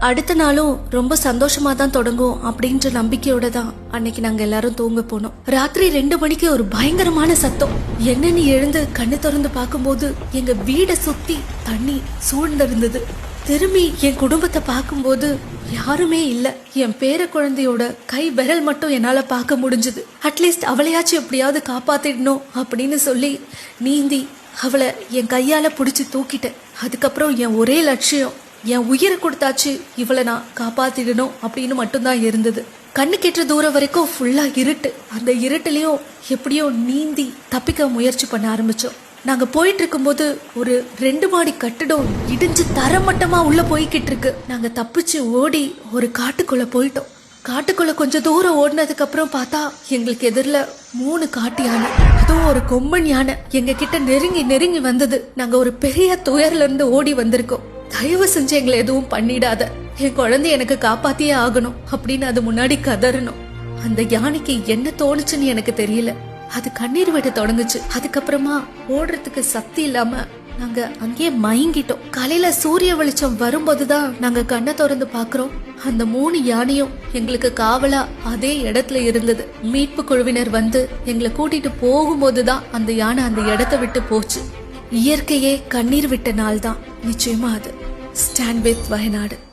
அடுத்த நாளும் ரொம்ப சந்தோஷமா தான் தொடங்கும் அப்படின்ற நம்பிக்கையோட தான் அன்னைக்கு நாங்க எல்லாரும் தூங்க போனோம். ராத்திரி 2 மணிக்கு ஒரு பயங்கரமான சத்தம். என்னன்னு எழுந்து கண்ணு திறந்து பார்க்கும்போது எங்க வீடை சுத்தி தண்ணி சூழ்ந்திருந்தது. திரும்பி என் குடும்பத்தை பார்க்கும்போது யாருமே இல்ல. என் பேர குழந்தையோட கை விரல் மட்டும் என்னால பார்க்க முடிஞ்சது. அட்லீஸ்ட் அவளையாச்சும் எப்படியாவது காப்பாத்திடணும் அப்படின்னு சொல்லி நீந்தி அவளை என் கையால பிடிச்சி தூக்கிட்டேன். அதுக்கப்புறம் என் ஒரே லட்சியம், என் உயிரை கொடுத்தாச்சு இவளை நான் காப்பாத்திடணும் அப்படின்னு மட்டும்தான் இருந்தது. கண்ணு கெட்டுற தூரம் வரைக்கும் ஃபுல்லா இருட்டு. அந்த இருட்டுலயும் எப்படியோ நீந்தி தப்பிக்க முயற்சி பண்ண ஆரம்பிச்சோம். நாங்க போயிட்டு இருக்கும்போது ஒரு 2 மாடி கட்டிடம் இடிஞ்சு தரமட்டமா உள்ள போய்கிட்டு இருக்கு. நாங்க தப்பிச்சு ஓடி ஒரு காட்டுக்குள்ள போயிட்டோம். காட்டுக்குள்ள கொஞ்சம் தூரம் ஓடினதுக்கு அப்புறம் பார்த்தா எங்களுக்கு எதிரில 3 காட்டு யானை, அதுவும் ஒரு கொம்பன் யானை எங்க கிட்ட நெருங்கி வந்தது. நாங்க ஒரு பெரிய துயர்ல இருந்து ஓடி வந்திருக்கோம். தயவு செஞ்சு எங்களை எதுவும் பண்ணிடாத, என் குழந்தை எனக்கு காப்பாத்தியே ஆகணும் அப்படின்னு அது முன்னாடி கதறணும். அந்த யானைக்கு என்ன தோணுச்சுன்னு எனக்கு தெரியல. அது கண்ணீர் விட தொடங்குச்சு. அதுக்கப்புறமா ஓடுறதுக்கு சக்தி இல்லாம நாங்க அங்கேயே மயங்கிட்டோம். காலையில சூரிய வெளிச்சம் வரும்போதுதான் நாங்க கண்ணை திறந்து பாக்குறோம். அந்த 3 யானையும் எங்களுக்கு காவலா அதே இடத்துல இருந்தது. மீட்பு குழுவினர் வந்து எங்களை கூட்டிட்டு போகும்போதுதான் அந்த யானை அந்த இடத்தை விட்டு போச்சு. இயற்கையே கண்ணீர் விட்ட நாள் தான் நிச்சயமா அது. Stand with Wayanad.